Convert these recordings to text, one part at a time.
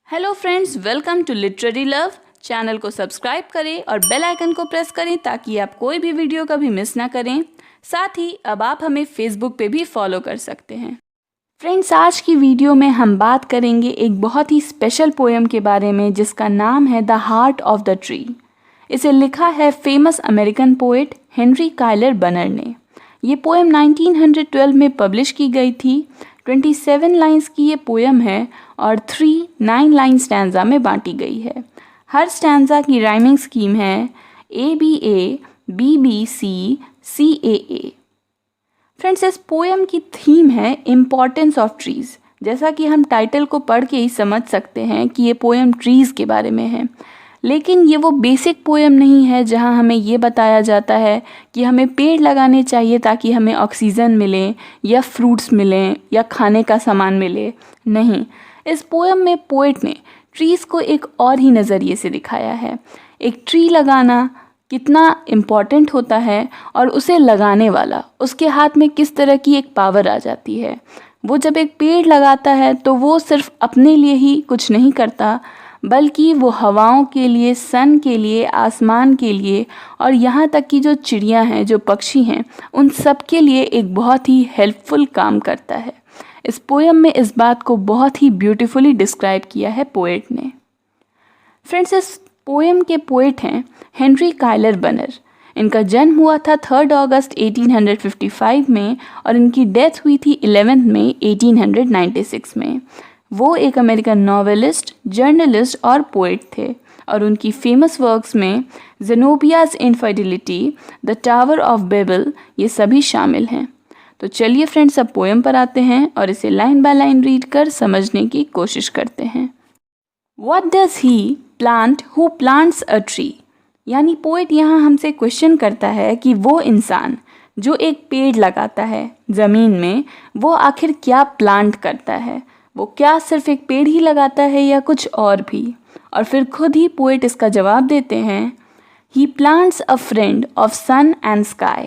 Hello friends, welcome to literary love. Channel को subscribe करें और बेल आइकन को प्रेस करें ताकि आप कोई भी वीडियो कभी मिस ना करें। साथ ही अब आप हमें फेसबुक पे भी फॉलो कर सकते हैं। फ्रेंड्स, आज की वीडियो में हम बात करेंगे एक बहुत ही स्पेशल पोएम के बारे में जिसका नाम है the heart of the tree. इसे लिखा है फेमस अमेरिकन पोएट हेनरी कायलर बनर ने। ये पोएम 1912 में पब्लिश की गई थी। 27 लाइन्स की ये पोएम है और 9 लाइन स्टैंजा में बांटी गई है। हर स्टैंजा की राइमिंग स्कीम है ABA BBC CAA। फ्रेंड्स, इस पोएम की थीम है इम्पॉर्टेंस ऑफ ट्रीज़। जैसा कि हम टाइटल को पढ़ के ही समझ सकते हैं कि ये पोएम ट्रीज़ के बारे में है, लेकिन ये वो बेसिक पोएम नहीं है जहाँ हमें ये बताया जाता है कि हमें पेड़ लगाने चाहिए ताकि हमें ऑक्सीजन मिले या फ्रूट्स मिलें या खाने का सामान मिले। नहीं, इस पोएम में पोएट ने ट्रीज़ को एक और ही नज़रिए से दिखाया है। एक ट्री लगाना कितना इम्पॉर्टेंट होता है और उसे लगाने वाला, उसके हाथ में किस तरह की एक पावर आ जाती है। वो जब एक पेड़ लगाता है तो वो सिर्फ अपने लिए ही कुछ नहीं करता, बल्कि वो हवाओं के लिए, सन के लिए, आसमान के लिए और यहाँ तक कि जो चिड़ियाँ हैं, जो पक्षी हैं, उन सब के लिए एक बहुत ही हेल्पफुल काम करता है। इस पोएम में इस बात को बहुत ही ब्यूटीफुली डिस्क्राइब किया है पोएट ने। फ्रेंड्स, इस पोएम के पोएट हैं हेनरी कायलर बनर। इनका जन्म हुआ था 3 अगस्त 1855 में और इनकी डेथ हुई थी 11 मई 1896 में। वो एक अमेरिकन नॉवेलिस्ट, जर्नलिस्ट और पोएट थे और उनकी फेमस वर्क्स में Zenobia's infidelity, the tower of Babel, ये सभी शामिल हैं। तो चलिए फ्रेंड्स, अब पोएम पर आते हैं और इसे लाइन बाय लाइन रीड कर समझने की कोशिश करते हैं। What does he plant who plants a tree? यानी पोएट यहाँ हमसे क्वेश्चन करता है कि वो इंसान जो एक पेड़ लगाता है ज़मीन में, वो आखिर क्या प्लांट करता है। वो क्या सिर्फ एक पेड़ ही लगाता है या कुछ और भी। और फिर खुद ही पोएट इसका जवाब देते हैं, He plants a friend of sun and sky.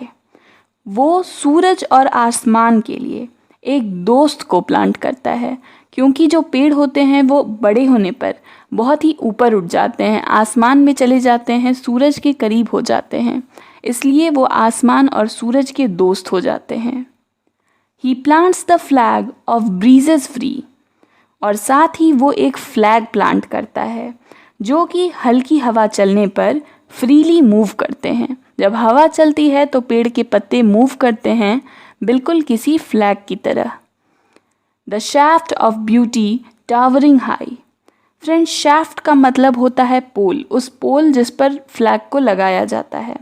वो सूरज और आसमान के लिए एक दोस्त को प्लांट करता है, क्योंकि जो पेड़ होते हैं वो बड़े होने पर बहुत ही ऊपर उठ जाते हैं, आसमान में चले जाते हैं, सूरज के करीब हो जाते हैं, इसलिए वो आसमान और सूरज के दोस्त हो जाते हैं। He plants the flag of breezes free. और साथ ही वो एक फ्लैग प्लांट करता है जो कि हल्की हवा चलने पर फ्रीली मूव करते हैं। जब हवा चलती है तो पेड़ के पत्ते मूव करते हैं, बिल्कुल किसी फ्लैग की तरह। The shaft of beauty towering high. Friends, shaft का मतलब होता है पोल, उस पोल जिस पर फ्लैग को लगाया जाता है।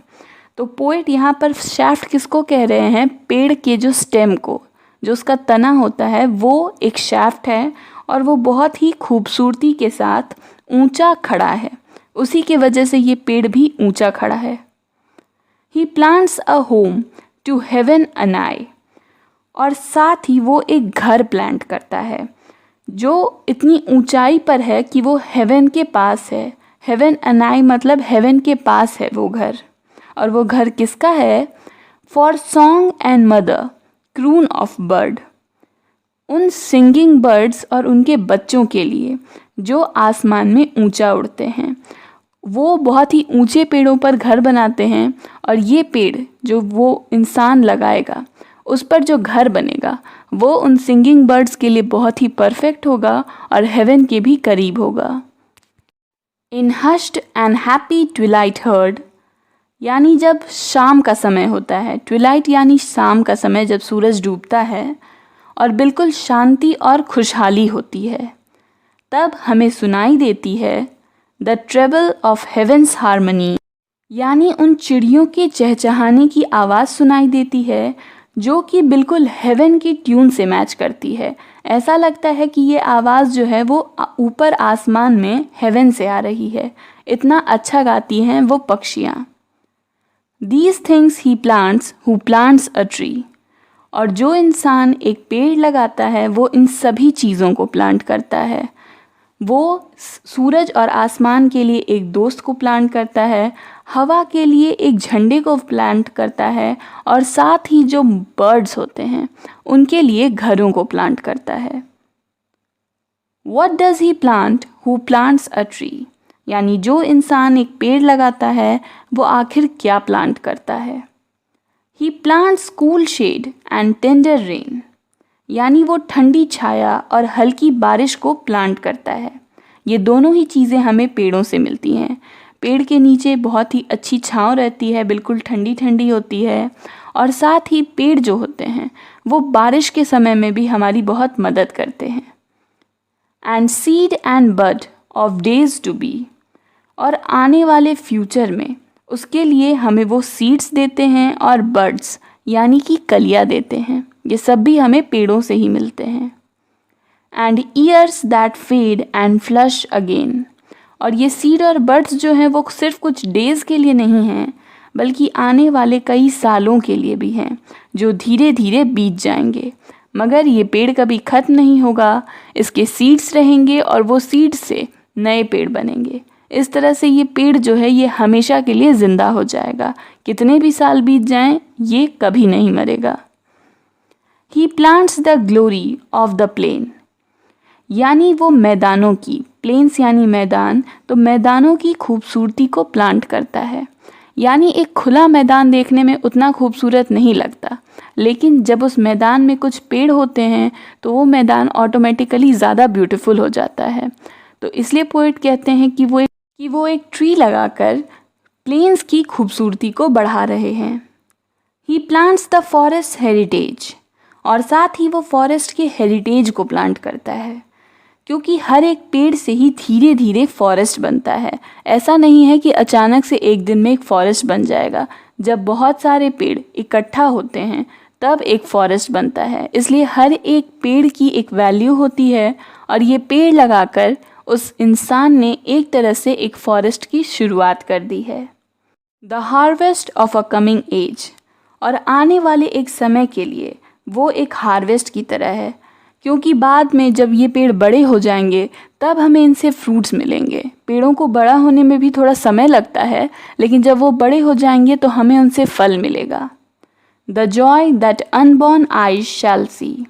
तो पोएट यहाँ पर शाफ्ट किसको कह रहे हैं? पेड़ के जो स्टेम को, जो उसका तना होता है, वो एक शाफ्ट है और वो बहुत ही खूबसूरती के साथ ऊंचा खड़ा है। उसी के वजह से ये पेड़ भी ऊंचा खड़ा है। He plants a home to heaven and I. और साथ ही वो एक घर प्लांट करता है जो इतनी ऊंचाई पर है कि वो हेवन के पास है। हेवन एंड आई मतलब हेवन के पास है वो घर। और वो घर किसका है? For song and mother croon of bird. उन सिंगिंग बर्ड्स और उनके बच्चों के लिए जो आसमान में ऊंचा उड़ते हैं। वो बहुत ही ऊंचे पेड़ों पर घर बनाते हैं और ये पेड़ जो वो इंसान लगाएगा, उस पर जो घर बनेगा, वो उन सिंगिंग बर्ड्स के लिए बहुत ही परफेक्ट होगा और हेवन के भी करीब होगा। In hushed and happy twilight heard, यानी जब शाम का समय होता है, ट्विलाइट यानी शाम का समय, जब सूरज डूबता है और बिल्कुल शांति और खुशहाली होती है, तब हमें सुनाई देती है the treble of heaven's harmony. यानी उन चिड़ियों के चहचहाने की आवाज़ सुनाई देती है जो कि बिल्कुल हेवन की ट्यून से मैच करती है। ऐसा लगता है कि ये आवाज़ जो है वो ऊपर आसमान में हेवन से आ रही है। इतना अच्छा गाती हैं वो पक्षियाँ। These things he plants who plants a tree. और जो इंसान एक पेड़ लगाता है वो इन सभी चीज़ों को प्लांट करता है। वो सूरज और आसमान के लिए एक दोस्त को प्लांट करता है, हवा के लिए एक झंडे को प्लांट करता है और साथ ही जो बर्ड्स होते हैं उनके लिए घरों को प्लांट करता है। What does he plant who plants a tree? यानी जो इंसान एक पेड़ लगाता है वो आखिर क्या प्लांट करता है? He plants cool shade and tender rain. यानी वो ठंडी छाया और हल्की बारिश को प्लांट करता है। ये दोनों ही चीज़ें हमें पेड़ों से मिलती हैं। पेड़ के नीचे बहुत ही अच्छी छांव रहती है, बिल्कुल ठंडी ठंडी होती है, और साथ ही पेड़ जो होते हैं वो बारिश के समय में भी हमारी बहुत मदद करते हैं। And seed and bud of days to be, और आने वाले फ्यूचर में उसके लिए हमें वो सीड्स देते हैं और बर्ड्स यानी कि कलियाँ देते हैं। ये सब भी हमें पेड़ों से ही मिलते हैं। And years that fade and flush again, और ये सीड और बर्ड्स जो हैं वो सिर्फ कुछ डेज़ के लिए नहीं हैं बल्कि आने वाले कई सालों के लिए भी हैं जो धीरे धीरे बीत जाएंगे। मगर ये पेड़ कभी ख़त्म नहीं होगा, इसके सीड्स रहेंगे और वो सीड्स से नए पेड़ बनेंगे। इस तरह से ये पेड़ जो है ये हमेशा के लिए ज़िंदा हो जाएगा। कितने भी साल बीत जाएं ये कभी नहीं मरेगा। He plants the glory of the plain, यानी वो मैदानों की, प्लेन्स यानी मैदान, तो मैदानों की खूबसूरती को प्लांट करता है। यानी एक खुला मैदान देखने में उतना खूबसूरत नहीं लगता, लेकिन जब उस मैदान में कुछ पेड़ होते हैं तो वो मैदान ऑटोमेटिकली ज़्यादा ब्यूटीफुल हो जाता है। तो इसलिए पोएट कहते हैं कि वो एक ट्री लगाकर प्लेन्स की खूबसूरती को बढ़ा रहे हैं। ही प्लांट्स द फॉरेस्ट हेरिटेज, और साथ ही वो फॉरेस्ट के हेरिटेज को प्लांट करता है, क्योंकि हर एक पेड़ से ही धीरे धीरे फॉरेस्ट बनता है। ऐसा नहीं है कि अचानक से एक दिन में एक फॉरेस्ट बन जाएगा। जब बहुत सारे पेड़ इकट्ठा होते हैं तब एक फॉरेस्ट बनता है। इसलिए हर एक पेड़ की एक वैल्यू होती है, और ये पेड़ लगाकर उस इंसान ने एक तरह से एक फॉरेस्ट की शुरुआत कर दी है। The harvest of a coming age, और आने वाले एक समय के लिए वो एक हार्वेस्ट की तरह है, क्योंकि बाद में जब ये पेड़ बड़े हो जाएंगे तब हमें इनसे फ्रूट्स मिलेंगे। पेड़ों को बड़ा होने में भी थोड़ा समय लगता है, लेकिन जब वो बड़े हो जाएंगे तो हमें उनसे फल मिलेगा। The joy that unborn eyes shall see,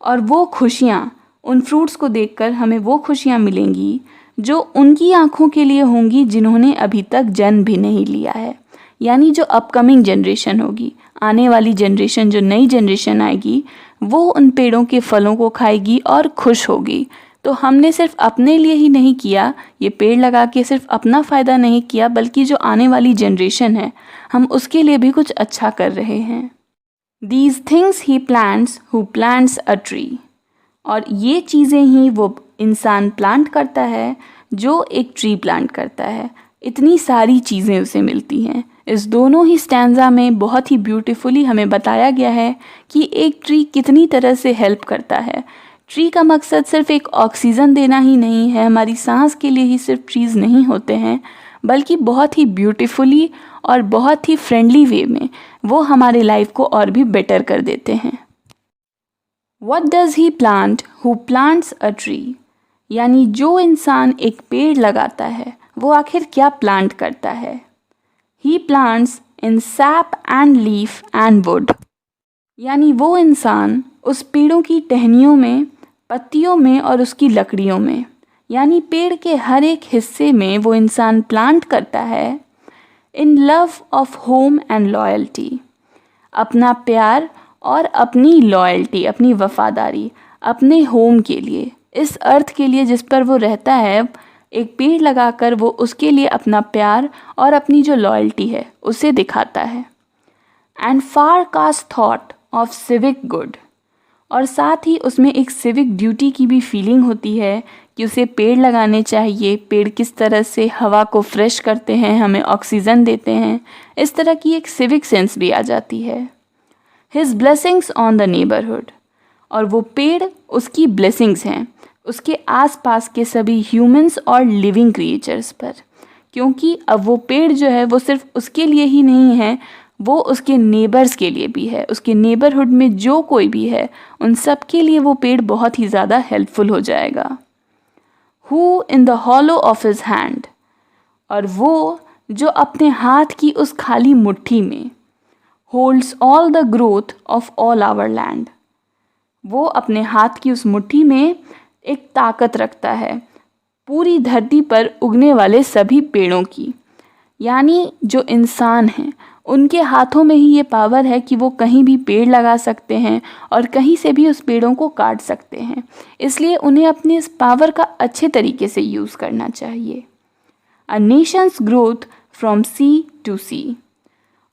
और वो खुशियाँ, उन फ्रूट्स को देखकर हमें वो खुशियाँ मिलेंगी जो उनकी आँखों के लिए होंगी जिन्होंने अभी तक जन्म भी नहीं लिया है। यानी जो अपकमिंग जनरेशन होगी, आने वाली जनरेशन, जो नई जनरेशन आएगी, वो उन पेड़ों के फलों को खाएगी और खुश होगी। तो हमने सिर्फ अपने लिए ही नहीं किया, ये पेड़ लगा के सिर्फ अपना फ़ायदा नहीं किया, बल्कि जो आने वाली जनरेशन है हम उसके लिए भी कुछ अच्छा कर रहे हैं। These things he plants who plants a tree, और ये चीज़ें ही वो इंसान प्लांट करता है जो एक ट्री प्लांट करता है। इतनी सारी चीज़ें उसे मिलती हैं। इस दोनों ही स्टैंजा में बहुत ही ब्यूटीफुली हमें बताया गया है कि एक ट्री कितनी तरह से हेल्प करता है। ट्री का मकसद सिर्फ एक ऑक्सीजन देना ही नहीं है, हमारी सांस के लिए ही सिर्फ ट्रीज़ नहीं होते हैं, बल्कि बहुत ही ब्यूटीफुली और बहुत ही फ्रेंडली वे में वो हमारे लाइफ को और भी बेटर कर देते हैं। What does he plant who plants a tree? यानी जो इंसान एक पेड़ लगाता है वो आखिर क्या प्लांट करता है? He plants in sap and leaf and wood, यानी वो इंसान उस पेड़ों की टहनियों में, पत्तियों में और उसकी लकड़ियों में, यानी पेड़ के हर एक हिस्से में वो इंसान प्लांट करता है। In love of home and loyalty, अपना प्यार और अपनी लॉयल्टी, अपनी वफादारी अपने होम के लिए, इस अर्थ के लिए जिस पर वो रहता है, एक पेड़ लगाकर वो उसके लिए अपना प्यार और अपनी जो लॉयल्टी है उसे दिखाता है। And far cast thought of civic good, और साथ ही उसमें एक सिविक ड्यूटी की भी फीलिंग होती है कि उसे पेड़ लगाने चाहिए। पेड़ किस तरह से हवा को फ्रेश करते हैं, हमें ऑक्सीजन देते हैं, इस तरह की एक सिविक सेंस भी आ जाती है। His blessings on the neighbourhood, और वो पेड़ उसकी ब्लेसिंग्स हैं उसके आसपास के सभी ह्यूमंस और लिविंग क्रिएचर्स पर, क्योंकि अब वो पेड़ जो है वो सिर्फ उसके लिए ही नहीं है, वो उसके नेबर्स के लिए भी है। उसके नेबरहुड में जो कोई भी है उन सब के लिए वो पेड़ बहुत ही ज़्यादा हेल्पफुल हो जाएगा। Who in the hollow of his hand, और वो जो अपने हाथ की उस खाली मुट्ठी में, holds all the growth of all our land, वो अपने हाथ की उस मुट्ठी में एक ताकत रखता है पूरी धरती पर उगने वाले सभी पेड़ों की। यानी जो इंसान हैं उनके हाथों में ही ये पावर है कि वो कहीं भी पेड़ लगा सकते हैं और कहीं से भी उस पेड़ों को काट सकते हैं। इसलिए उन्हें अपनी इस पावर का अच्छे तरीके से यूज़ करना चाहिए। A nation's growth from sea to sea,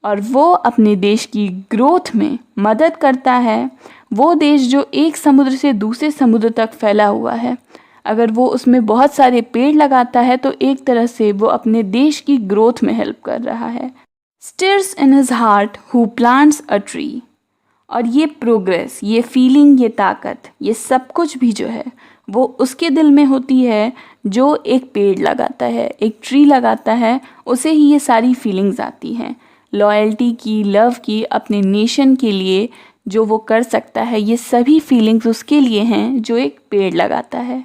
और वो अपने देश की ग्रोथ में मदद करता है। वो देश जो एक समुद्र से दूसरे समुद्र तक फैला हुआ है, अगर वो उसमें बहुत सारे पेड़ लगाता है तो एक तरह से वो अपने देश की ग्रोथ में हेल्प कर रहा है। Stirs in his heart who plants a tree, और ये प्रोग्रेस, ये फीलिंग, ये ताकत, ये सब कुछ भी जो है वो उसके दिल में होती है जो एक पेड़ लगाता है, एक ट्री लगाता है, उसे ही ये सारी फीलिंग्स आती हैं। लॉयल्टी की, लव की, अपने नेशन के लिए जो वो कर सकता है, ये सभी फीलिंग्स उसके लिए हैं जो एक पेड़ लगाता है।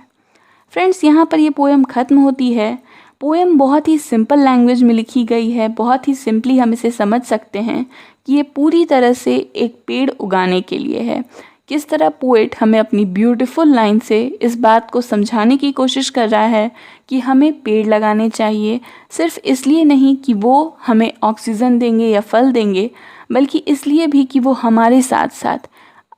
फ्रेंड्स, यहाँ पर ये पोएम ख़त्म होती है। पोएम बहुत ही सिंपल लैंग्वेज में लिखी गई है, बहुत ही सिंपली हम इसे समझ सकते हैं कि ये पूरी तरह से एक पेड़ उगाने के लिए है। किस तरह पोएट हमें अपनी ब्यूटीफुल लाइन से इस बात को समझाने की कोशिश कर रहा है कि हमें पेड़ लगाने चाहिए, सिर्फ इसलिए नहीं कि वो हमें ऑक्सीजन देंगे या फल देंगे, बल्कि इसलिए भी कि वो हमारे साथ साथ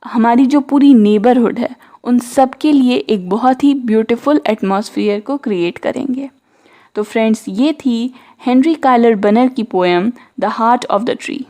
हमारी जो पूरी नेबरहुड है उन सब के लिए एक बहुत ही ब्यूटीफुल एटमॉस्फेयर को क्रिएट करेंगे। तो फ्रेंड्स, ये थी हेनरी कायलर बनर की poem the heart of the tree.